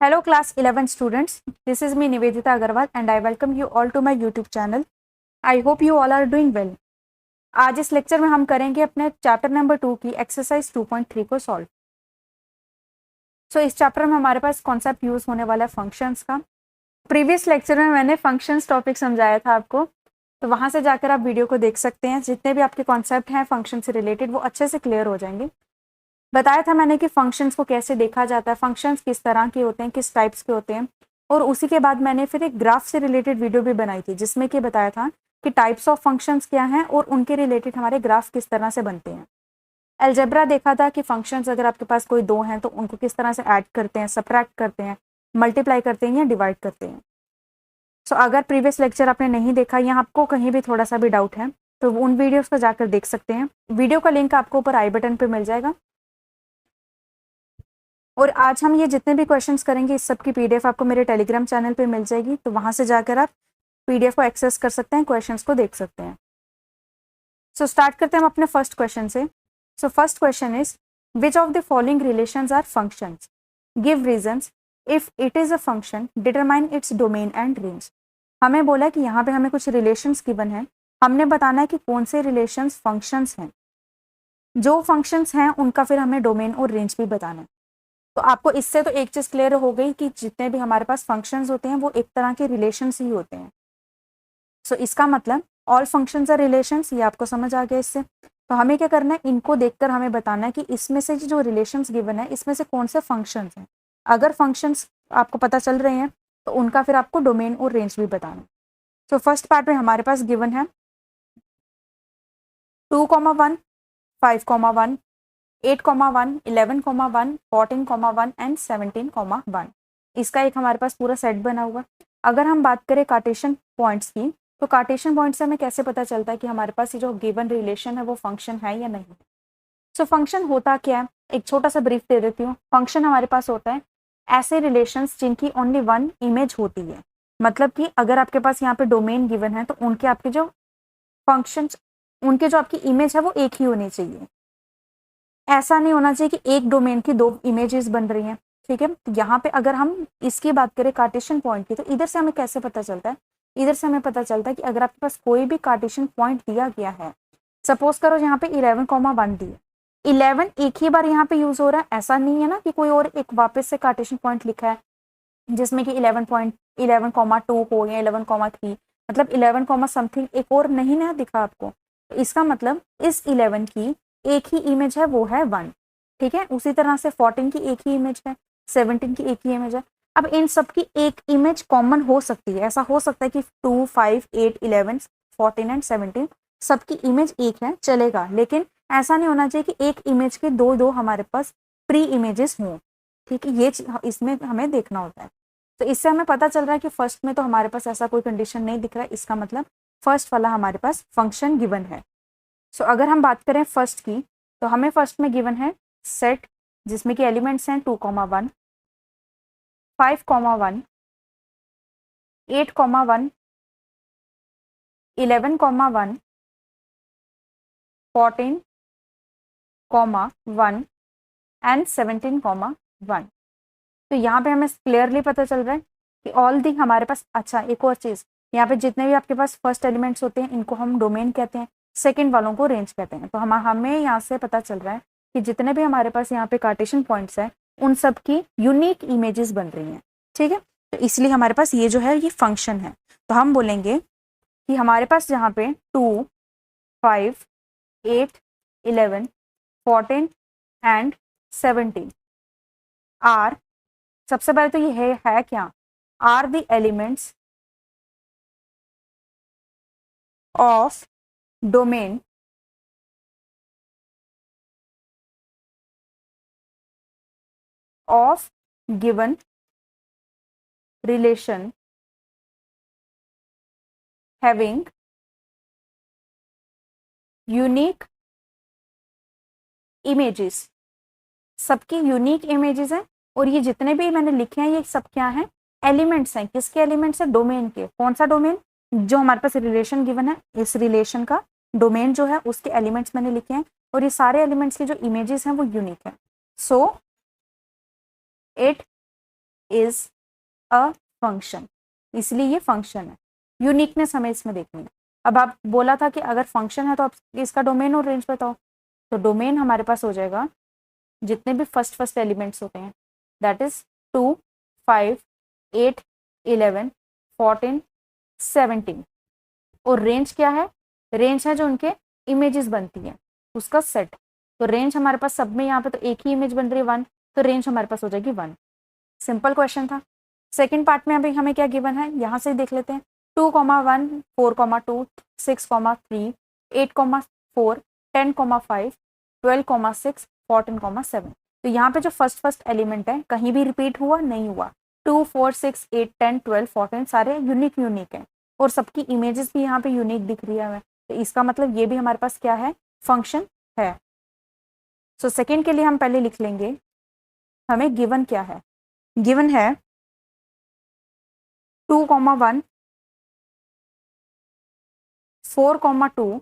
Hello class 11 students, this is me Nivedita Agarwal and I welcome you all to my YouTube channel. I hope you all are doing well. आज इस lecture में हम करेंगे अपने chapter number 2 की exercise 2.3 को solve. इस chapter में हमारे पास कॉन्सेप्ट यूज होने वाला है फंक्शंस का। प्रीवियस लेक्चर में मैंने फंक्शंस टॉपिक समझाया था आपको, तो वहां से जाकर आप वीडियो को देख सकते हैं। जितने भी आपके कॉन्सेप्ट हैं फंक्शन से रिलेटेड वो अच्छे से क्लियर हो जाएंगे। बताया था मैंने कि फंक्शंस को कैसे देखा जाता है, फंक्शंस किस तरह के होते हैं, किस टाइप्स के होते हैं, और उसी के बाद मैंने फिर एक ग्राफ से रिलेटेड वीडियो भी बनाई थी जिसमें कि बताया था कि टाइप्स ऑफ फंक्शंस क्या हैं और उनके रिलेटेड हमारे ग्राफ किस तरह से बनते हैं। अलजेब्रा देखा था कि फंक्शंस अगर आपके पास कोई दो हैं तो उनको किस तरह से ऐड करते हैं, सब्ट्रैक्ट करते हैं, मल्टीप्लाई करते हैं या डिवाइड करते हैं। अगर प्रीवियस लेक्चर आपने नहीं देखा या आपको कहीं भी थोड़ा सा भी डाउट है तो उन वीडियोस को जाकर देख सकते हैं। वीडियो का लिंक आपको ऊपर आई बटन पे मिल जाएगा। और आज हम ये जितने भी क्वेश्चंस करेंगे इस सब की पीडीएफ आपको मेरे टेलीग्राम चैनल पे मिल जाएगी, तो वहां से जाकर आप पीडीएफ को एक्सेस कर सकते हैं, क्वेश्चंस को देख सकते हैं। स्टार्ट करते हैं हम अपने फर्स्ट क्वेश्चन से। First question is which of the following relations are functions, give reasons, if it is a function determine its domain and range. हमें बोला कि यहाँ पे हमें कुछ रिलेशंस गिवन है, हमने बताना है कि कौन से रिलेशंस फंक्शंस हैं। जो फंक्शंस हैं उनका फिर हमें डोमेन और रेंज भी बताना है। तो आपको इससे तो एक चीज क्लियर हो गई कि जितने भी हमारे पास फंक्शंस होते हैं वो एक तरह के रिलेशंस ही होते हैं। इसका मतलब ऑल फंक्शंस आर रिलेशंस, ये आपको समझ आ गया इससे। तो हमें क्या करना है, इनको देखकर हमें बताना है कि इसमें से जो रिलेशंस गिवन है इसमें से कौन से फंक्शंस हैं। अगर फंक्शंस आपको पता चल रहे हैं तो उनका फिर आपको डोमेन और रेंज भी बताना है। फर्स्ट पार्ट में हमारे पास गिवन है 2,1, 5,1, 8,1, 11,1, 14,1 एंड 17,1। इसका एक हमारे पास पूरा सेट बना हुआ। अगर हम बात करें कार्टेशियन पॉइंट्स की, तो कार्टेशियन पॉइंट से हमें कैसे पता चलता है कि हमारे पास ये जो गिवन रिलेशन है वो फंक्शन है या नहीं। फंक्शन होता क्या है, एक छोटा सा ब्रीफ दे देती हूँ। फंक्शन हमारे पास होता है ऐसे रिलेशंस जिनकी ओनली वन इमेज होती है। मतलब कि अगर आपके पास यहाँ पे डोमेन गिवन है तो उनके आपके जो फंक्शन, उनके जो आपकी इमेज है वो एक ही होनी चाहिए। ऐसा नहीं होना चाहिए कि एक डोमेन की दो इमेजेस बन रही हैं। ठीक है, तो यहाँ पे अगर हम इसकी बात करें कार्टेशियन पॉइंट की, तो इधर से हमें कैसे पता चलता है, इधर से हमें पता चलता है कि अगर आपके पास कोई भी कार्टेशियन पॉइंट दिया गया है, सपोज करो यहाँ पे 11,1 दिया, 11 एक ही बार यहाँ पे यूज हो रहा है, ऐसा नहीं है ना कि कोई और एक वापस से कार्टेशियन पॉइंट लिखा है जिसमें कि 11,2 हो या 11,3, मतलब 11, समथिंग एक और नहीं ना दिखा आपको। तो इसका मतलब इस 11 की एक ही इमेज है, वो है 1। ठीक है, उसी तरह से 14 की एक ही इमेज है, 17 की एक ही इमेज है। अब इन सब की एक इमेज कॉमन हो सकती है, ऐसा हो सकता है कि 2, 5, 8, 11, 14 एंड 17 सबकी इमेज एक है, चलेगा। लेकिन ऐसा नहीं होना चाहिए कि एक इमेज के दो दो हमारे पास प्री इमेजेस हों। ठीक है, ये इसमें हमें देखना होता है। तो इससे हमें पता चल रहा है कि फर्स्ट में तो हमारे पास ऐसा कोई कंडीशन नहीं दिख रहा है, इसका मतलब फर्स्ट वाला हमारे पास फंक्शन गिवन है। अगर हम बात करें फर्स्ट की, तो हमें फर्स्ट में गिवन है सेट जिसमें कि एलिमेंट्स हैं 2,1, 5,1, 8,1, 11,1, 14,1 एंड 17,1। तो यहाँ पे हमें क्लियरली पता चल रहा है कि ऑल दी हमारे पास। अच्छा, एक और चीज, यहाँ पे जितने भी आपके पास फर्स्ट एलिमेंट्स होते हैं इनको हम डोमेन कहते हैं, सेकंड वालों को रेंज कहते हैं। तो हमें यहाँ से पता चल रहा है कि जितने भी हमारे पास यहाँ पे कार्टेशियन पॉइंट्स हैं उन सब की यूनिक इमेजेस बन रही हैं। ठीक है, तो इसलिए हमारे पास ये जो है ये फंक्शन है। तो हम बोलेंगे कि हमारे पास यहाँ पे 2, 5, 8, 11, 14 एंड 17 आर, सबसे पहले तो ये है क्या, are the elements of domain of given relation having unique images। सबकी यूनिक इमेजेस हैं और ये जितने भी मैंने लिखे हैं ये सब क्या हैं, एलिमेंट्स हैं। किसके एलिमेंट्स हैं, डोमेन के। कौन सा डोमेन, जो हमारे पास रिलेशन गिवन है इस रिलेशन का डोमेन जो है उसके एलिमेंट्स मैंने लिखे हैं, और ये सारे एलिमेंट्स के जो इमेजेस हैं वो यूनिक है। So it is a function, इसलिए ये फंक्शन है। यूनिकनेस हमें इसमें देखनी है। अब आप बोला था कि अगर फंक्शन है तो आप इसका डोमेन और रेंज बताओ, तो डोमेन हमारे पास हो जाएगा जितने भी फर्स्ट एलिमेंट्स होते हैं, दैट इज 2, 5, 8, 11, 14, 17। और रेंज क्या है? रेंज है जो उनके इमेजेस बनती हैं उसका सेट। तो रेंज हमारे पास सब में यहाँ पे तो एक ही इमेज बन रही है 1, तो रेंज हमारे पास हो जाएगी 1। सिंपल क्वेश्चन था। सेकेंड पार्ट में अभी हमें क्या गिवन है, यहाँ से देख लेते हैं। 2,1, 4,2, 6,3, 8,4, 10,5, 12,6, 14,7। तो यहाँ पे जो फर्स्ट एलिमेंट है कहीं भी रिपीट हुआ नहीं हुआ। 2, 4, 6, 8, 10, 12, 14 सारे यूनिक है और सबकी इमेजेस भी यहाँ पे यूनिक दिख रही है हमें। तो इसका मतलब ये भी हमारे पास क्या है? फंक्शन है। सो सेकेंड के लिए हम पहले लिख लेंगे हमें गिवन क्या है। गिवन है 2,1, 4,2,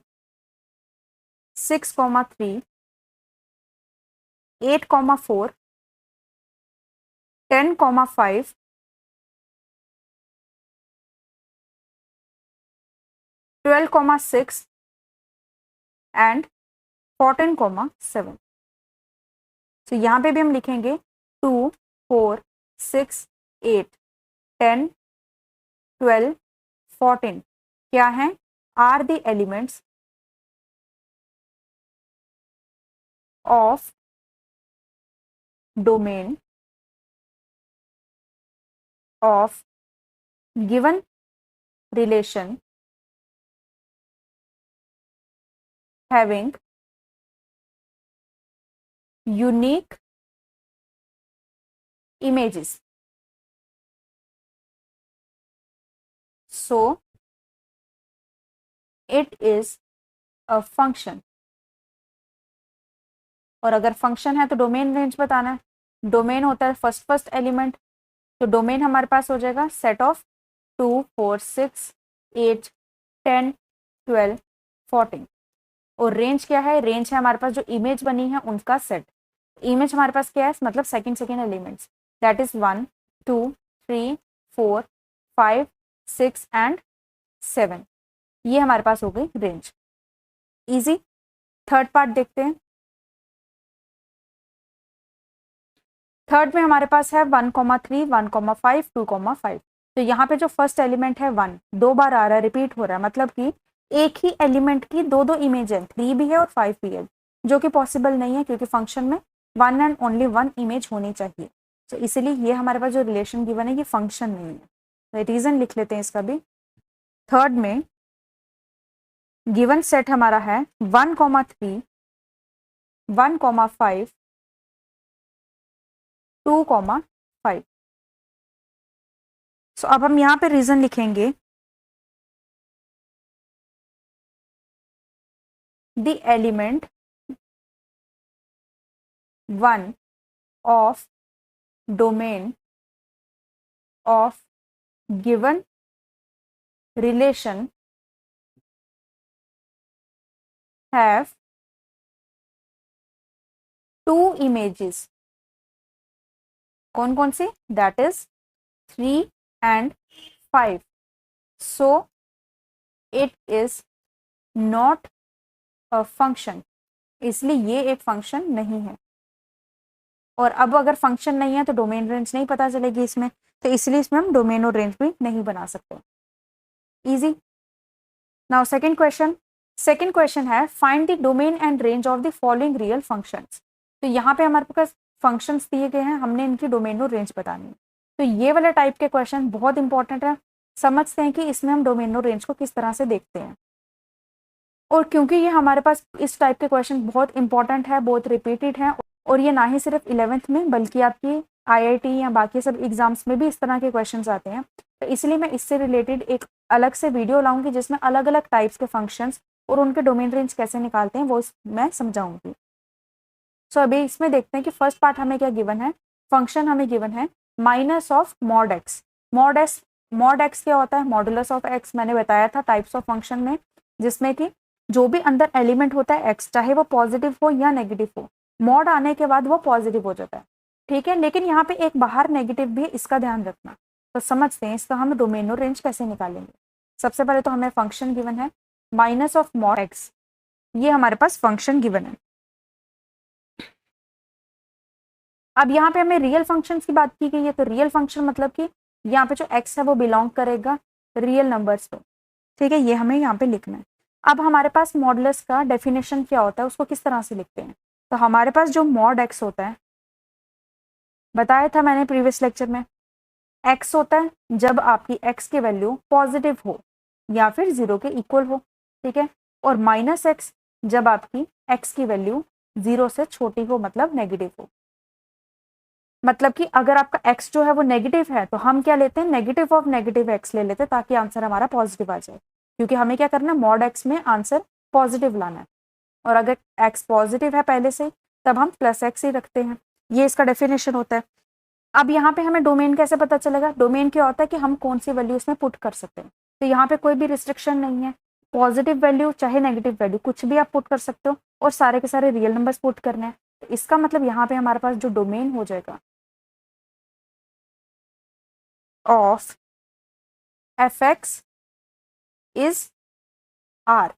6,3, 8,4, 10,5, 12,6 एंड 14,7। तो यहाँ पे भी हम लिखेंगे 2, 4, 6, 8, 10, 12, 14 क्या है? Are the elements of domain of given relation having unique images. So it is a function. और अगर फंक्शन है तो डोमेन रेंज बताना है। डोमेन होता है फर्स्ट एलिमेंट, तो डोमेन हमारे पास हो जाएगा सेट ऑफ 2, 4, 6, 8, 10, 12, 14। और रेंज क्या है? रेंज है हमारे पास जो इमेज बनी है उनका सेट। इमेज हमारे पास क्या है? मतलब second elements, that is 1, 2, 3, 4, 5, 6 and 7। ये हमारे पास हो गई रेंज। इजी। थर्ड पार्ट देखते हैं। थर्ड में हमारे पास है 1,3, 1,5, 2,5। तो यहाँ पे जो फर्स्ट एलिमेंट है 1 2 बार आ रहा है, रिपीट हो रहा है, मतलब कि एक ही एलिमेंट की दो इमेज है, 3 भी है और 5 भी है, जो कि पॉसिबल नहीं है क्योंकि फंक्शन में 1 एंड ओनली 1 इमेज होनी चाहिए। तो इसलिए ये हमारे पास जो रिलेशन गिवन है ये फंक्शन नहीं है। तो रीजन लिख लेते हैं इसका भी। थर्ड में गिवन सेट हमारा है 1,3, 1,5, 2,5। सो अब हम यहाँ पे रीजन लिखेंगे the element 1 of domain of given relation have 2 images. कौन कौन सी? That is 3 and 5. So it is not a function. इसलिए ये एक फंक्शन नहीं है। और अब अगर फंक्शन नहीं है तो डोमेन रेंज नहीं पता चलेगी इसमें, तो इसलिए इसमें हम डोमेन और रेंज भी नहीं बना सकते। Easy. Now second question. Second question है find the domain and range of the following real functions. तो यहाँ पे हमारे पास फंक्शंस दिए गए हैं, हमने इनकी डोमेन और रेंज बतानी है। तो ये वाला टाइप के क्वेश्चन बहुत इंपॉर्टेंट है। समझते हैं कि इसमें हम डोमेन और रेंज को किस तरह से देखते हैं। और क्योंकि ये हमारे पास इस टाइप के क्वेश्चन बहुत इंपॉर्टेंट है, बहुत रिपीटेड है, और ये ना ही सिर्फ 11th में बल्कि आपकी IIT या बाकी सब एग्जाम्स में भी इस तरह के क्वेश्चंस आते हैं, तो इसलिए मैं इससे रिलेटेड एक अलग से वीडियो लाऊंगी जिसमें अलग अलग टाइप्स के फंक्शंस और उनके डोमेन रेंज कैसे निकालते हैं वो मैं समझाऊंगी। सो अभी इसमें देखते हैं कि फर्स्ट पार्ट हमें क्या गिवन है। फंक्शन हमें गिवन है minus of mod x. Mod x क्या होता है? Modulus of x. मैंने बताया था टाइप्स ऑफ फंक्शन में, जिसमें कि जो भी अंदर एलिमेंट होता है एक्स, चाहे वो पॉजिटिव हो या नेगेटिव हो, मॉड आने के बाद वो पॉजिटिव हो जाता है। ठीक है, लेकिन यहाँ पे एक बाहर नेगेटिव भी है, इसका ध्यान रखना। तो समझते हैं इसका हम डोमेन और रेंज कैसे निकालेंगे। सबसे पहले तो हमें फंक्शन गिवन है माइनस ऑफ मॉड एक्स, ये हमारे पास फंक्शन गिवन है। अब यहाँ पे हमें रियल फंक्शंस की बात की गई है, तो रियल फंक्शन मतलब कि यहाँ पे जो x है वो बिलोंग करेगा रियल नंबर्स पे, ठीक है, ये हमें यहाँ पे लिखना है। अब हमारे पास मॉडुलस का डेफिनेशन क्या होता है, उसको किस तरह से लिखते हैं। तो हमारे पास जो मॉड x होता है, बताया था मैंने प्रीवियस लेक्चर में, x होता है जब आपकी x की वैल्यू पॉजिटिव हो या फिर 0 के इक्वल हो, ठीक है, और माइनस x जब आपकी x की वैल्यू 0 से छोटी हो, मतलब नेगेटिव हो। मतलब कि अगर आपका x जो है वो नेगेटिव है तो हम क्या लेते हैं, नेगेटिव ऑफ नेगेटिव x ले लेते हैं, ताकि आंसर हमारा पॉजिटिव आ जाए, क्योंकि हमें क्या करना है, मॉड x में आंसर पॉजिटिव लाना है। और अगर x पॉजिटिव है पहले से, तब हम प्लस x ही रखते हैं। ये इसका डेफिनेशन होता है। अब यहाँ पे हमें डोमेन कैसे पता चलेगा, डोमेन क्या होता है कि हम कौन सी वैल्यू इसमें पुट कर सकते हैं। तो यहाँ पे कोई भी रिस्ट्रिक्शन नहीं है, पॉजिटिव वैल्यू चाहे नेगेटिव वैल्यू कुछ भी आप पुट कर सकते हो, और सारे के सारे रियल नंबर्स पुट करने हैं। तो इसका मतलब यहाँ पे हमारे पास जो डोमेन हो जाएगा of fx is r,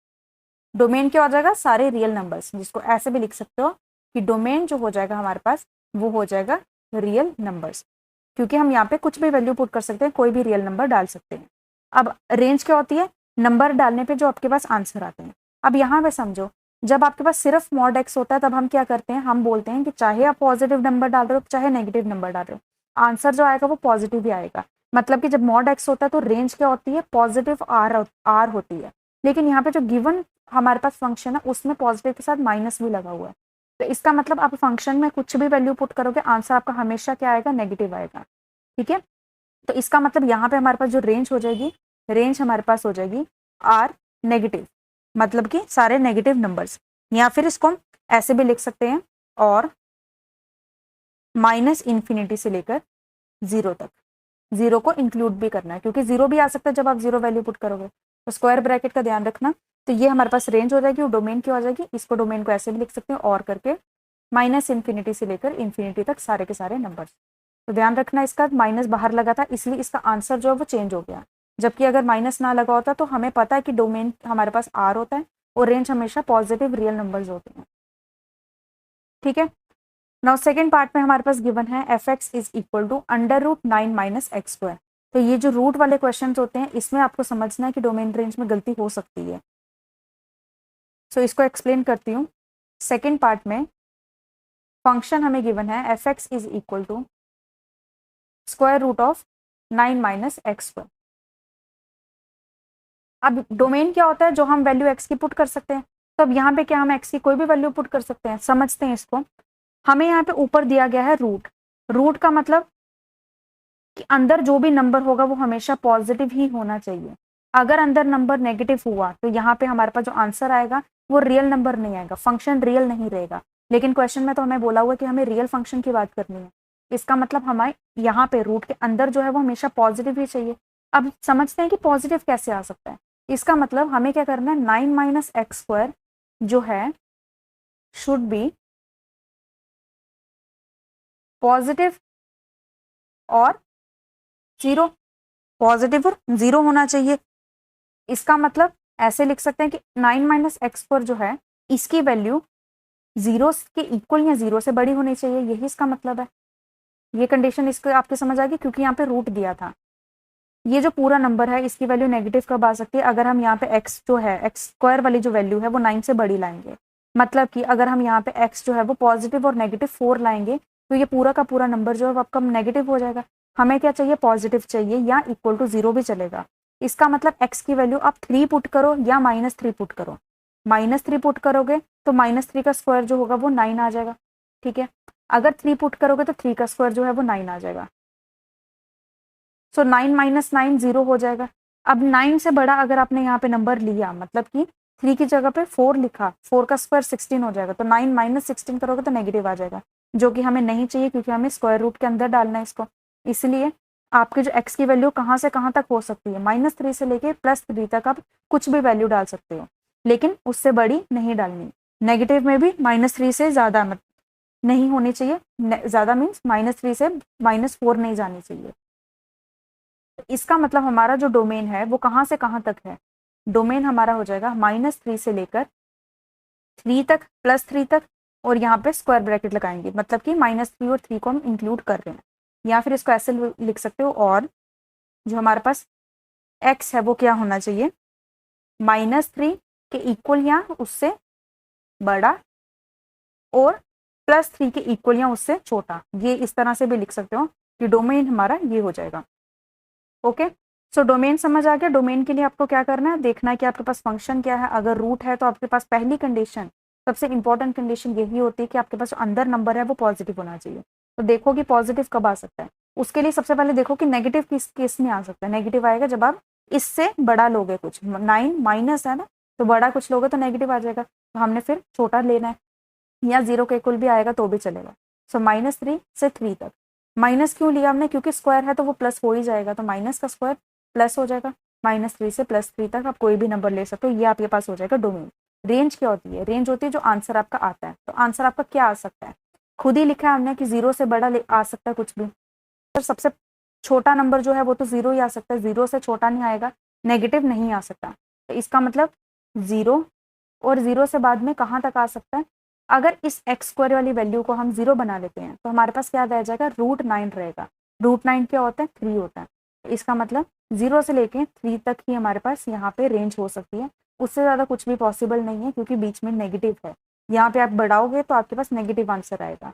domain क्या हो जाएगा, सारे रियल नंबर्स, जिसको ऐसे भी लिख सकते हो कि डोमेन जो हो जाएगा हमारे पास वो हो जाएगा रियल नंबर्स, क्योंकि हम यहाँ पे कुछ भी वैल्यू पुट कर सकते हैं, कोई भी रियल नंबर डाल सकते हैं। अब रेंज क्या होती है, नंबर डालने पे जो आपके पास आंसर आते हैं। अब यहाँ पे समझो, जब आपके पास सिर्फ मॉड x होता है तब हम क्या करते हैं, हम बोलते हैं कि चाहे आप पॉजिटिव नंबर डाल रहे हो चाहे नेगेटिव नंबर डाल रहे हो, आंसर जो आएगा वो पॉजिटिव ही आएगा। मतलब कि जब मॉड x होता है तो रेंज क्या होती है, पॉजिटिव r होती है। लेकिन यहाँ पे जो गिवन हमारे पास फंक्शन है उसमें पॉजिटिव के साथ माइनस भी लगा हुआ है, तो इसका मतलब आप फंक्शन में कुछ भी वैल्यू पुट करोगे, आंसर आपका हमेशा क्या आएगा, नेगेटिव आएगा, ठीक है। तो इसका मतलब यहाँ पे हमारे पास जो रेंज हो जाएगी, रेंज हमारे पास हो जाएगी आर नेगेटिव, मतलब कि सारे नेगेटिव नंबर्स, या फिर इसको हम ऐसे भी लिख सकते हैं, और माइनस इन्फिनिटी से लेकर 0 तक, 0 को इंक्लूड भी करना है, क्योंकि 0 भी आ सकता है जब आप 0 वैल्यू पुट करोगे। तो स्क्वायर ब्रैकेट का ध्यान रखना। तो ये हमारे पास रेंज हो जाएगी, और डोमेन क्या हो जाएगी, इसको डोमेन को ऐसे भी लिख सकते हैं, और करके माइनस इन्फिनिटी से लेकर इन्फिनिटी तक सारे के सारे नंबर्स। तो ध्यान रखना, इसका माइनस बाहर लगा था इसलिए इसका आंसर जो है वो चेंज हो गया, जबकि अगर माइनस ना लगा होता तो हमें पता है कि डोमेन हमारे पास आर होता है और रेंज हमेशा पॉजिटिव रियल नंबर्स होते हैं, ठीक है। नाउ सेकेंड पार्ट में हमारे पास गिवन है fx is equal to √9 minus x square. तो ये जो रूट वाले क्वेश्चंस होते हैं इसमें आपको समझना है कि डोमेन रेंज में गलती हो सकती है। सो इसको एक्सप्लेन करती हूँ। सेकेंड पार्ट में फंक्शन हमें गिवन है fx is equal to √9 minus x square. अब डोमेन क्या होता है, जो हम वैल्यू x की पुट कर सकते हैं। तो अब यहाँ पे क्या हम x की कोई भी वैल्यू पुट कर सकते हैं, समझते हैं इसको। हमें यहाँ पे ऊपर दिया गया है रूट, रूट का मतलब कि अंदर जो भी नंबर होगा वो हमेशा पॉजिटिव ही होना चाहिए। अगर अंदर नंबर नेगेटिव हुआ तो यहाँ पे हमारे पास जो आंसर आएगा वो रियल नंबर नहीं आएगा, फंक्शन रियल नहीं रहेगा। लेकिन क्वेश्चन में तो हमें बोला हुआ कि हमें रियल फंक्शन की बात करनी है, इसका मतलब हमें यहाँ पे रूट के अंदर जो है वो हमेशा पॉजिटिव ही चाहिए। अब समझते हैं कि पॉजिटिव कैसे आ सकता है। इसका मतलब हमें क्या करना है, 9 माइनस एक्स स्क्वायर जो है शुड बी पॉजिटिव और 0, पॉजिटिव और 0 होना चाहिए। इसका मतलब ऐसे लिख सकते हैं कि 9 माइनस एक्स स्क्वायर जो है इसकी वैल्यू 0 के इक्वल या 0 से बड़ी होनी चाहिए, यही इसका मतलब है। ये कंडीशन इसको आपके समझ आ गई, क्योंकि यहाँ पे रूट दिया था। ये जो पूरा नंबर है इसकी वैल्यू नेगेटिव कब आ सकती है, अगर हम यहाँ पे x जो है एक्स स्क्वायर वाली जो वैल्यू है वो 9 से बड़ी लाएंगे। मतलब कि अगर हम यहाँ पे x जो है वो पॉजिटिव और नेगेटिव 4 लाएंगे तो ये पूरा का पूरा नंबर जो है वो आपका नेगेटिव हो जाएगा। हमें क्या चाहिए, पॉजिटिव चाहिए, या इक्वल टू 0 भी चलेगा। इसका मतलब x की वैल्यू आप 3 पुट करो या -3 पुट करो। -3 पुट करोगे तो -3 का स्क्वायर जो होगा वो 9 आ जाएगा, ठीक है। अगर 3 पुट करोगे तो 3 का स्क्वायर जो है वो 9 आ जाएगा। सो 9 माइनस 9 0 हो जाएगा। अब 9 से बड़ा अगर आपने यहाँ पे नंबर लिया, मतलब कि 3 की जगह पे 4 लिखा, 4 का स्क्वायर 16 हो जाएगा। तो 9 माइनस 16 करोगे तो नेगेटिव आ जाएगा, जो कि हमें नहीं चाहिए, क्योंकि हमें स्क्वायर रूट के अंदर डालना है इसको। इसलिए आपके जो x की वैल्यू कहाँ से कहाँ तक हो सकती है, -3 से लेके +3 तक आप कुछ भी वैल्यू डाल सकते हो, लेकिन उससे बड़ी नहीं डालनी। नेगेटिव में भी -3 से ज़्यादा मत, नहीं होनी चाहिए, ज़्यादा मीन्स -3 से -4 नहीं जानी चाहिए। तो इसका मतलब हमारा जो डोमेन है वो कहाँ से कहाँ तक है, डोमेन हमारा हो जाएगा -3 से लेकर 3 तक, +3 तक, और यहाँ पे स्क्वायर ब्रैकेट लगाएंगे, मतलब कि -3 और 3 को हम इंक्लूड कर रहे हैं। या फिर इसको ऐसे लिख सकते हो, और जो हमारे पास x है वो क्या होना चाहिए, -3 के इक्वल या उससे बड़ा और +3 के इक्वल या उससे छोटा। ये इस तरह से भी लिख सकते हो कि डोमेन हमारा ये हो जाएगा। ओके, सो डोमेन समझ आ गया। डोमेन के लिए आपको क्या करना है, देखना है कि आपके पास फंक्शन क्या है। अगर रूट है तो आपके पास पहली कंडीशन, सबसे इंपॉर्टेंट कंडीशन यही होती है कि आपके पास अंदर नंबर है वो पॉजिटिव होना चाहिए। तो देखो कि पॉजिटिव कब आ सकता है। उसके लिए सबसे पहले देखो कि नेगेटिव किस केस में आ सकता है। नेगेटिव आएगा जब आप इससे बड़ा लोगे, कुछ 9 माइनस है ना, तो बड़ा कुछ लोगे तो नेगेटिव आ जाएगा। तो हमने फिर छोटा लेना है, या 0 के इक्वल भी आएगा तो भी चलेगा। सो -3 से 3 तक। माइनस क्यों लिया हमने, क्योंकि स्क्वायर है तो वो प्लस हो ही जाएगा, तो माइनस का स्क्वायर प्लस हो जाएगा। -3 से +3 तक आप कोई भी नंबर ले सकते हो। ये आपके पास हो जाएगा डोमेन। रेंज क्या होती है, रेंज होती है जो आंसर आपका आता है। तो आंसर आपका क्या आ सकता है, खुद ही लिखा है हमने कि 0 से बड़ा आ सकता है कुछ भी। तो सबसे छोटा नंबर जो है वो तो 0 ही आ सकता है, 0 से छोटा नहीं आएगा, नेगेटिव नहीं आ सकता। तो इसका मतलब 0 और 0 से बाद में कहाँ तक आ सकता है। अगर इस x² वाली वैल्यू को हम 0 बना लेते हैं तो हमारे पास क्या रह जाएगा, √9 रहेगा। √9 क्या होता है, 3 होता है। तो इसका मतलब 0 से लेके 3 तक ही हमारे पास यहाँ पे रेंज हो सकती है। उससे ज़्यादा कुछ भी पॉसिबल नहीं है, क्योंकि बीच में नेगेटिव है। यहाँ पे आप बढ़ाओगे तो आपके पास नेगेटिव आंसर आएगा।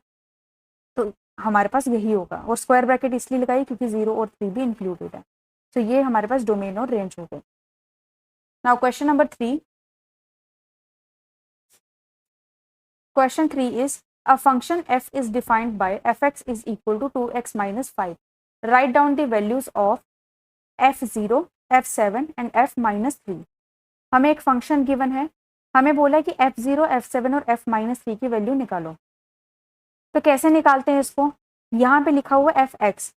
तो हमारे पास यही होगा। और स्क्वायर ब्रैकेट इसलिए लगाई क्योंकि 0 और 3 भी इंक्लूडेड है। तो ये हमारे पास डोमेन और रेंज हो गए। Now question number 3। Question 3 is a function f is defined by fx is equal to 2x minus 5. Write down the values of f0, f7 and f minus 3. हमें एक फंक्शन गिवन है, हमें बोला है कि f0, f7 और f minus 3 की value निकालो। तो कैसे निकालते हैं इसको, यहाँ पे लिखा हुआ fx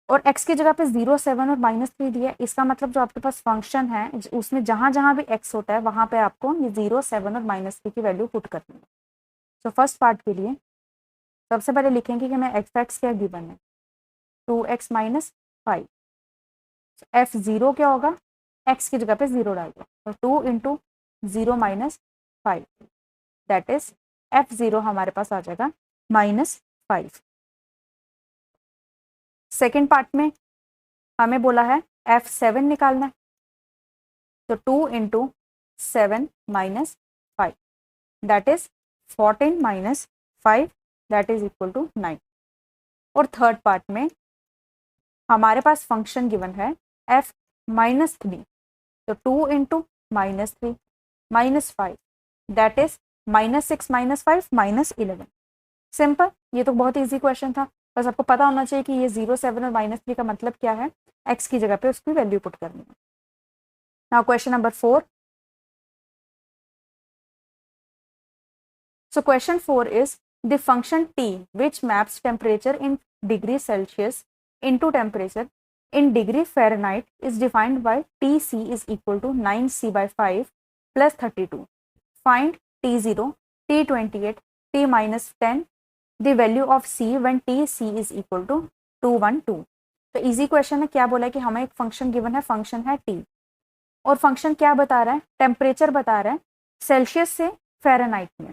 और x की जगह पे 0, 7 और -3 दिया है। इसका मतलब जो आपके पास फंक्शन है उसमें जहां जहां भी x होता है वहां पे आपको ये 0, 7 और -3 की वैल्यू पुट करनी है। तो फर्स्ट पार्ट के लिए सबसे पहले लिखेंगे कि मैं x क्या गिवन है, 2x माइनस 5। f0 क्या होगा, x की जगह पे 0 डाल दो, तो 2 into 0 minus 5, that is f0 हमारे पास आ जाएगा -5। सेकेंड पार्ट में हमें बोला है f7 निकालना है, तो 2 into 7 minus 5, that is 14 minus 5, that is equal to 9। और थर्ड पार्ट में हमारे पास फंक्शन गिवन है f-3, तो 2 into -3 minus 5, that is -6 minus 5 -11। Simple, ये तो बहुत इजी क्वेश्चन था। बस आपको पता होना चाहिए कि ये 0, 7 और -3 का मतलब क्या है, x की जगह पे उसकी वैल्यू पुट करनी है। Now question number 4। So question 4 is the function t which maps temperature in degree Celsius into temperature in degree Fahrenheit is defined by Tc is equal to 9c by 5 plus 32. Find T0, T28, T minus 10, the value of c when Tc is equal to 212. तो easy question है। क्या बोला है कि हमें एक function given है, function है t, और फंक्शन क्या बता रहा है, टेम्परेचर बता रहा है सेल्सियस से फ़ारेनहाइट में।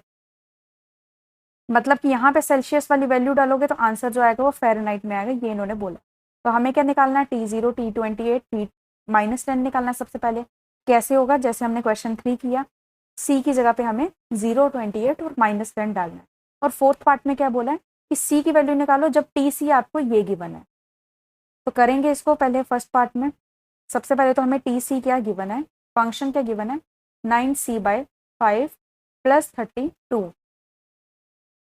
मतलब कि यहाँ पे सेल्सियस वाली वैल्यू डालोगे तो आंसर जो आएगा वो फ़ारेनहाइट में आएगा, ये इन्होंने बोला। तो हमें क्या निकालना है, T0, T28, T -10 निकालना है सबसे पहले। कैसे होगा, जैसे हमने क्वेश्चन 3 किया, C की जगह पे हमें 0, 28 और -10 डालना है। और फोर्थ पार्ट में क्या बोला है कि C की वैल्यू निकालो जब TC आपको ये गिवन है। तो करेंगे इसको पहले फर्स्ट पार्ट में। सबसे पहले तो हमें TC क्या गिवन है, फंक्शन क्या गिवन है, 9c by 5 प्लस 32।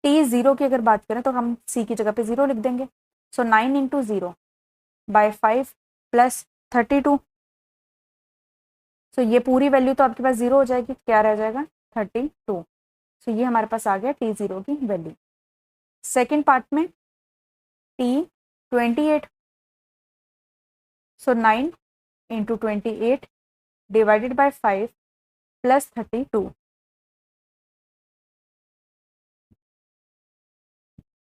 T0 की अगर बात करें तो हम C की जगह पे 0 लिख देंगे। सो 9 इंटू 0 बाय 5 प्लस 32। सो ये पूरी वैल्यू तो आपके पास 0 हो जाएगी, क्या रह जाएगा 32। सो ये हमारे पास आ गया T0 की वैल्यू। सेकेंड पार्ट में T28, so 9 into 28 divided by 5 plus 32।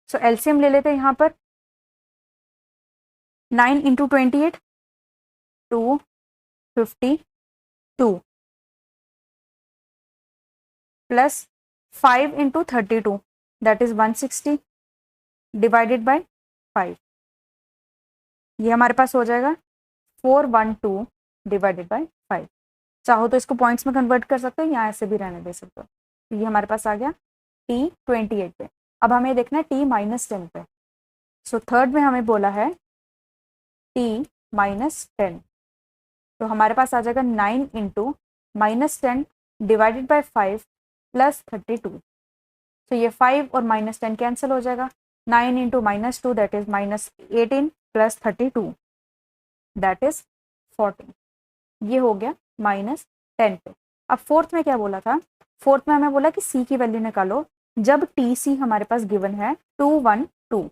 So LCM ले लेते हैं यहाँ पर 9 into 28 252 plus 5 into 32 that is 160 divided by 5, ये हमारे पास हो जाएगा 412 डिवाइडेड बाय 5। चाहो तो इसको पॉइंट्स में कन्वर्ट कर सकते हो या ऐसे भी रहने दे सकते हो। तो ये हमारे पास आ गया T28 पे। अब हमें देखना है T-10 पे। सो थर्ड में हमें बोला है T-10, तो हमारे पास आ जाएगा 9 इंटू -10 डिवाइडेड बाय 5 प्लस 32। तो ये 5 और -10 कैंसिल हो जाएगा। 9 into -2 that is -18 plus 32 that is 14। ये हो गया -10 पे। अब फोर्थ में क्या बोला था, फोर्थ में हमें बोला कि सी की वैल्यू निकालो जब टी सी हमारे पास गिवन है 212।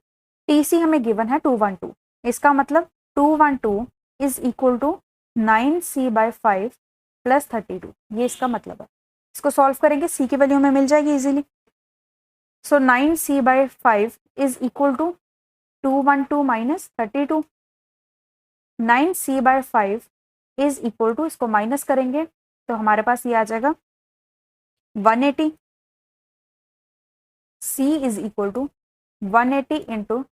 टी सी हमें गिवन है 212, इसका मतलब 212 is equal to 9c/5 plus 32, ये इसका मतलब है। इसको सॉल्व करेंगे, सी की वैल्यू हमें मिल जाएगी easily. So 9c/5 is equal to 212 minus 32। 9c/5 is equal to, इसको माइनस करेंगे तो हमारे पास ये आ जाएगा 180। c is equal to 180 into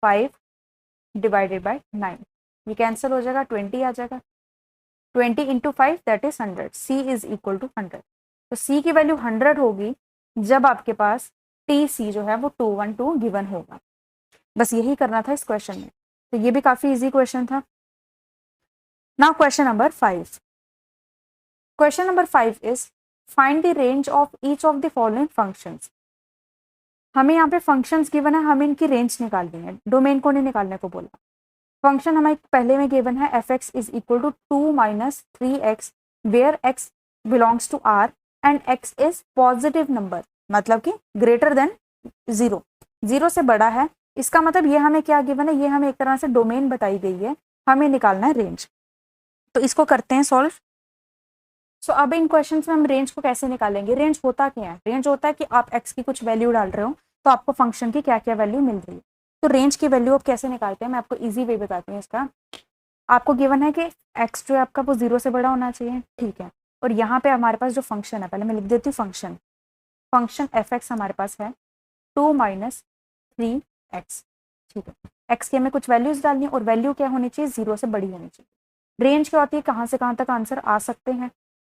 5 divided by 9, ये कैंसिल हो जाएगा, 20 आ जाएगा। 20 into 5 that is 100, c is equal to 100। तो c की वैल्यू 100 होगी जब आपके पास टी सी जो है वो 212 गिवन होगा। बस यही करना था इस क्वेश्चन में, तो ये भी काफी इजी क्वेश्चन था। Now question number 5। Question number 5 is find the range of each of the following functions. हमें यहाँ पे फंक्शंस गिवन है, हमें इनकी रेंज निकालनी है, डोमेन को नहीं निकालने को बोला। फंक्शन हमें पहले में गिवन है f x is equal to 2 minus 3x where x belongs to r and x is positive number, मतलब कि ग्रेटर देन 0, 0 से बड़ा है। इसका मतलब ये हमें क्या गिवन है, ये हमें एक तरह से डोमेन बताई गई है, हमें निकालना है रेंज। तो इसको करते हैं सॉल्व। सो अब इन क्वेश्चंस में हम रेंज को कैसे निकालेंगे। रेंज होता क्या है, रेंज होता है कि आप x की कुछ वैल्यू डाल रहे हो तो आपको फंक्शन की क्या क्या वैल्यू मिल रही है। तो रेंज की वैल्यू आप कैसे निकालते हैं, मैं आपको इजी वे बताती हूँ इसका। आपको गिवन है कि x जो है आपका वो 0 से बड़ा होना चाहिए, ठीक है। और यहाँ पे हमारे पास जो फंक्शन है, पहले मैं लिख देती हूँ फंक्शन, फंक्शन एफ एक्स हमारे पास है 2 माइनस 3x, ठीक है। x की हमें कुछ वैल्यूज डालनी है और वैल्यू क्या होनी चाहिए, 0 से बड़ी होनी चाहिए। रेंज क्या होती है, कहाँ से कहाँ तक आंसर आ सकते हैं।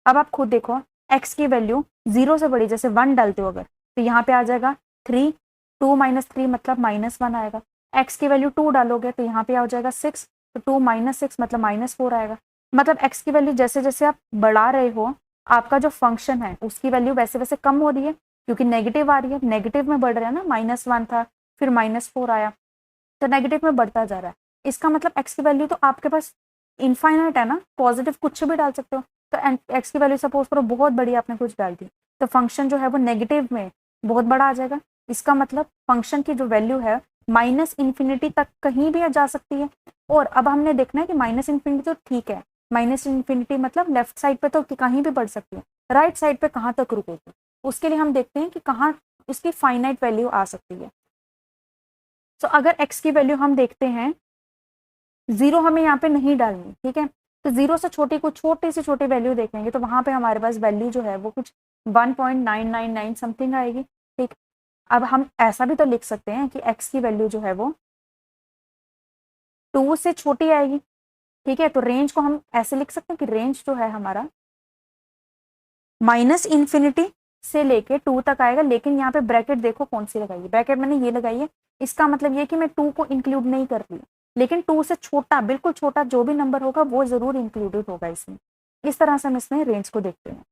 अब आप खुद देखो, x की वैल्यू 0 से बड़ी, जैसे 1 डालते हो अगर, तो यहाँ पे आ जाएगा 3, 2 माइनस 3 मतलब -1 आएगा। x की वैल्यू 2 डालोगे तो यहाँ पे आ जाएगा 6, तो 2 माइनस 6 मतलब -4 आएगा। मतलब x की वैल्यू जैसे जैसे आप बढ़ा रहे हो, आपका जो फंक्शन है उसकी वैल्यू वैसे वैसे कम हो रही है, क्योंकि नेगेटिव आ रही है, नेगेटिव में बढ़ रहा है ना, -1 था फिर -4 आया, तो नेगेटिव में बढ़ता जा रहा है। इसका मतलब x की वैल्यू तो आपके पास इनफाइनाइट है ना, पॉजिटिव कुछ भी डाल सकते हो। तो x की वैल्यू सपोज करो बहुत बड़ी आपने कुछ डाल दी, तो फंक्शन जो है वो नेगेटिव में बहुत बड़ा आ जाएगा। इसका मतलब फंक्शन की जो वैल्यू है -∞ तक कहीं भी जा सकती है। और अब हमने देखना है कि -∞ तो ठीक है, -∞ मतलब लेफ्ट साइड पे तो कहीं भी बढ़ सकती है, राइट साइड पे कहाँ तक रुकेगी, उसके लिए हम देखते हैं कि कहाँ इसकी फाइनाइट वैल्यू आ सकती है। तो अगर x की वैल्यू हम देखते हैं 0 हमें यहाँ पे नहीं डालनी, ठीक है। तो 0 से छोटी कुछ छोटी से छोटी वैल्यू देखेंगे तो वहां पे हमारे पास वैल्यू जो है वो कुछ 1.999 समथिंग आएगी, ठीक। अब हम ऐसा भी तो लिख सकते हैं कि x की वैल्यू जो है वो 2 से छोटी आएगी, ठीक है। तो रेंज को हम ऐसे लिख सकते हैं कि रेंज जो है हमारा -∞ से लेके 2 तक आएगा, लेकिन यहाँ पे ब्रैकेट देखो कौन सी लगाई है, ब्रैकेट मैंने ये लगाई है। इसका मतलब ये कि मैं 2 को इंक्लूड नहीं कर रही, लेकिन 2 से छोटा, बिल्कुल छोटा जो भी नंबर होगा वो जरूर इंक्लूडेड होगा इसमें। इस तरह से हम इसमें रेंज को देखते हैं।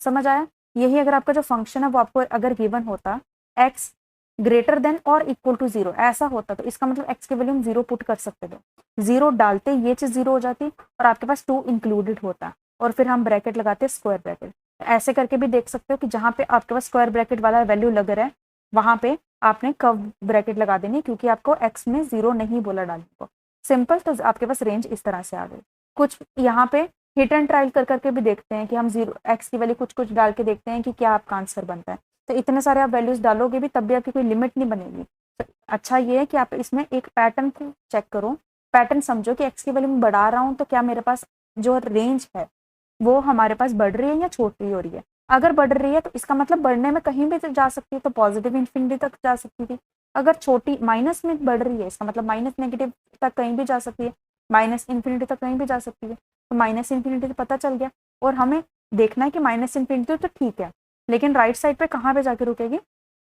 समझ आया। यही अगर आपका जो फंक्शन है वो आपको अगर गिवन होता x ग्रेटर देन और इक्वल टू 0 ऐसा होता, तो इसका मतलब x की वैल्यू हम 0 पुट कर सकते थे, 0 डालते ये चीज 0 हो जाती और आपके पास 2 इंक्लूडेड होता, और फिर हम ब्रैकेट लगाते स्क्वायर ब्रैकेट। ऐसे करके भी देख सकते हो कि जहाँ पे आपके पास स्क्वायर ब्रैकेट वाला वैल्यू लग रहा है वहां पे आपने कर्व ब्रैकेट लगा देनी, क्योंकि आपको x में 0 नहीं बोला डालने को। सिंपल। तो आपके पास रेंज इस तरह से आ गई। कुछ यहाँ पे हिट एंड ट्रायल कर करके भी देखते हैं कि हम 0 x की वैल्यू कुछ कुछ डाल के देखते हैं कि क्या आपका आंसर बनता है। तो इतने सारे आप वैल्यूज डालोगे भी तब भी आपकी कोई लिमिट नहीं बनेगी, अच्छा ये है कि आप इसमें एक पैटर्न को चेक करो, पैटर्न समझो कि एक्स की वैल्यू में बढ़ा रहा हूँ तो क्या मेरे पास जो रेंज है वो हमारे पास बढ़ रही है या छोटी हो रही है। अगर बढ़ रही है तो इसका मतलब बढ़ने में कहीं भी जा सकती है, तो पॉजिटिव इन्फिनिटी तक जा सकती थी। अगर छोटी माइनस में बढ़ रही है इसका मतलब माइनस नेगेटिव तक कहीं भी जा सकती है, माइनस इन्फिनिटी तक कहीं भी जा सकती है। तो माइनस इन्फिनिटी तो पता चल गया, और हमें देखना है कि माइनस इन्फिनिटी तो ठीक है, लेकिन राइट साइड पे कहाँ पे जाके रुकेगी,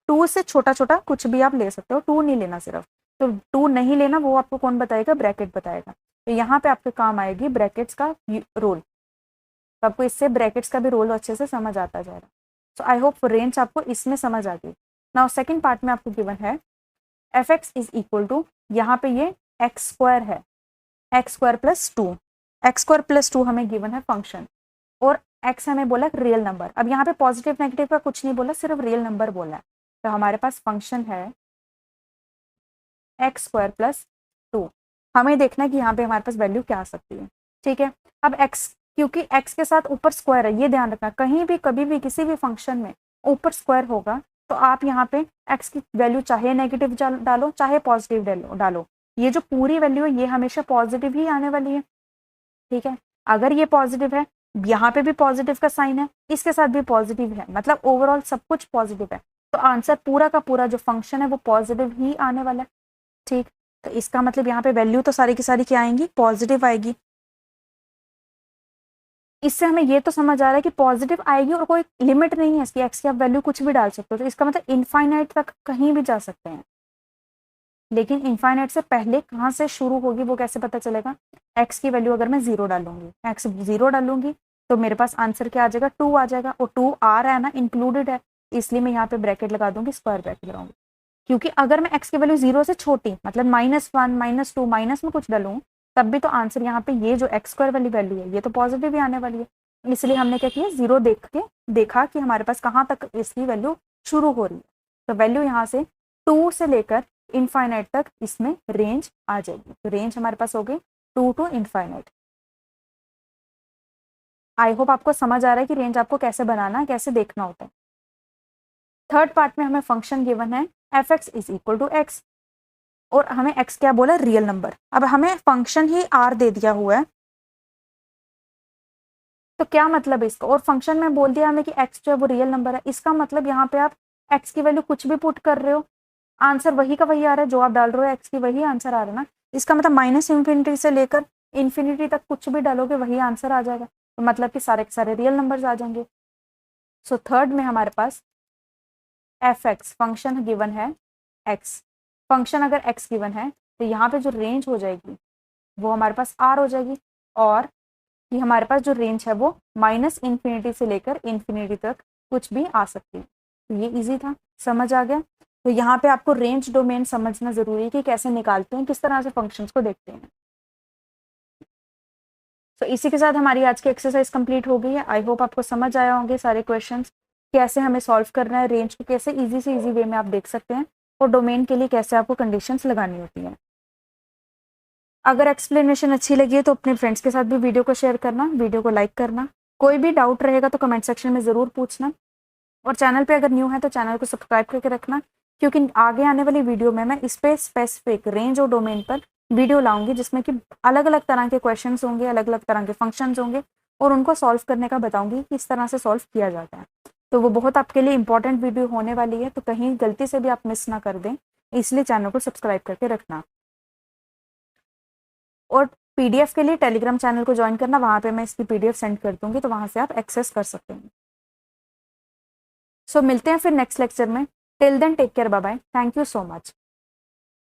टू से छोटा छोटा कुछ भी आप ले सकते हो, टू नहीं लेना सिर्फ। तो टू नहीं लेना, वो आपको कौन बताएगा, ब्रैकेट बताएगा। तो यहाँ पे आपके काम आएगी ब्रैकेट्स का रोल, तो आपको इससे ब्रैकेट्स का भी रोल अच्छे से समझ आता जाएगा। सो आई होप रेंज आपको इसमें समझ आ गई। नाउ सेकंड पार्ट में आपको गिवन है f x is equal to, यहाँ पे ये एक्स स्क्वायर है, x square plus two, x square plus two हमें गिवन है फंक्शन, और एक्स हमें बोला रियल नंबर। अब यहाँ पे पॉजिटिव नेगेटिव का कुछ नहीं बोला, सिर्फ रियल नंबर बोला है। तो हमारे पास फंक्शन है एक्स स्क्वायर प्लस टू। हमें देखना है कि यहाँ पे हमारे पास वैल्यू क्या आ सकती है। ठीक है, अब एक्स, क्योंकि एक्स के साथ ऊपर स्क्वायर है, ये ध्यान रखना, कहीं भी कभी भी किसी भी फंक्शन में ऊपर स्क्वायर होगा तो आप यहाँ पे एक्स की वैल्यू चाहे नेगेटिव डालो चाहे पॉजिटिव डालो, ये जो पूरी वैल्यू है ये हमेशा पॉजिटिव ही आने वाली है। ठीक है, अगर ये पॉजिटिव है, यहाँ पे भी पॉजिटिव का साइन है, इसके साथ भी पॉजिटिव है, मतलब ओवरऑल सब कुछ पॉजिटिव है, तो आंसर पूरा का पूरा जो फंक्शन है वो पॉजिटिव ही आने वाला है। ठीक, तो इसका मतलब यहाँ पे वैल्यू तो सारी की सारी क्या आएंगी, पॉजिटिव आएगी। इससे हमें ये तो समझ आ रहा है कि पॉजिटिव आएगी और कोई लिमिट नहीं है इसकी, एक्स की आप वैल्यू कुछ भी डाल सकते हो, तो इसका मतलब इनफाइनाइट तक कहीं भी जा सकते हैं। लेकिन इनफाइनाइट से पहले कहाँ से शुरू होगी वो कैसे पता चलेगा, एक्स की वैल्यू अगर मैं जीरो डालूंगी, एक्स जीरो डालूंगी तो मेरे पास आंसर क्या आ जाएगा, टू आ जाएगा, और टू आ रहा है ना, इंक्लूडेड है, इसलिए मैं यहाँ पे ब्रैकेट लगा दूंगी, स्क्वायर ब्रैकेट लगाऊंगी। क्योंकि अगर मैं एक्स की वैल्यू जीरो से छोटी, मतलब minus one minus two minus में कुछ डालूँ, तब भी तो आंसर यहाँ पे ये जो एक्स स्क्वायर वाली वैल्यू है ये तो पॉजिटिव ही आने वाली है। इसलिए हमने क्या किया, जीरो देखा कि हमारे पास कहाँ तक इसकी वैल्यू शुरू हो रही है, तो वैल्यू यहाँ से टू से लेकर इनफाइनाइट तक इसमें रेंज आ जाएगी। तो रेंज हमारे पास हो गई two to infinite. I hope आपको समझ आ रहा है कि रेंज आपको कैसे बनाना है, कैसे देखना होता है। थर्ड पार्ट में हमें फंक्शन गिवन है f x is equal to x, और हमें एक्स क्या बोला, रियल नंबर। अब हमें फंक्शन ही आर दे दिया हुआ है, तो क्या मतलब इसका, और फंक्शन में बोल दिया हमें कि एक्स जो है वो रियल नंबर है, इसका मतलब यहाँ पे आप एक्स की वैल्यू कुछ भी पुट कर रहे हो, आंसर वही का वही आ रहा है, जो आप डाल रहे हो एक्स की वही आंसर आ रहा है ना। इसका मतलब माइनस इन्फिनिटी से लेकर इन्फिनिटी तक कुछ भी डालोगे वही आंसर आ जाएगा, तो मतलब कि सारे के सारे रियल नंबर्स आ जाएंगे। सो थर्ड में हमारे पास एफ एक्स फंक्शन गिवन है एक्स, फंक्शन अगर एक्स गिवन है तो यहाँ पे जो रेंज हो जाएगी वो हमारे पास आर हो जाएगी, और ये हमारे पास जो रेंज है वो माइनस इन्फिनिटी से लेकर इन्फिनिटी तक कुछ भी आ सकती है। तो ये इजी था, समझ आ गया। तो यहाँ पे आपको रेंज डोमेन समझना जरूरी है कि कैसे निकालते हैं, किस तरह से फंक्शंस को देखते हैं। तो इसी के साथ हमारी आज की एक्सरसाइज कंप्लीट हो गई है। आई होप आपको समझ आया होंगे सारे क्वेश्चंस, कैसे हमें सॉल्व करना है, रेंज को कैसे इजी से इजी वे में आप देख सकते हैं, और डोमेन के लिए कैसे आपको कंडीशंस लगानी होती हैं। अगर एक्सप्लेनेशन अच्छी लगी है तो अपने फ्रेंड्स के साथ भी वीडियो को शेयर करना, वीडियो को लाइक करना। कोई भी डाउट रहेगा तो कमेंट सेक्शन में ज़रूर पूछना, और चैनल पे अगर न्यू है तो चैनल को सब्सक्राइब करके रखना, क्योंकि आगे आने वाली वीडियो में मैं इस पे स्पेसिफिक रेंज और डोमेन पर वीडियो लाऊंगी, जिसमें कि अलग अलग तरह के क्वेश्चन होंगे, अलग अलग तरह के फंक्शंस होंगे, और उनको सॉल्व करने का बताऊंगी कि किस तरह से सॉल्व किया जाता है। तो वो बहुत आपके लिए इंपॉर्टेंट वीडियो होने वाली है, तो कहीं गलती से भी आप मिस ना कर दें, इसलिए चैनल को सब्सक्राइब करके रखना। और पीडीएफ के लिए टेलीग्राम चैनल को ज्वाइन करना, वहाँ पे मैं इसकी पीडीएफ सेंड कर दूंगी, तो वहाँ से आप एक्सेस कर सकते हैं। सो मिलते हैं फिर नेक्स्ट लेक्चर में। Till then take care, bye bye, thank you so much.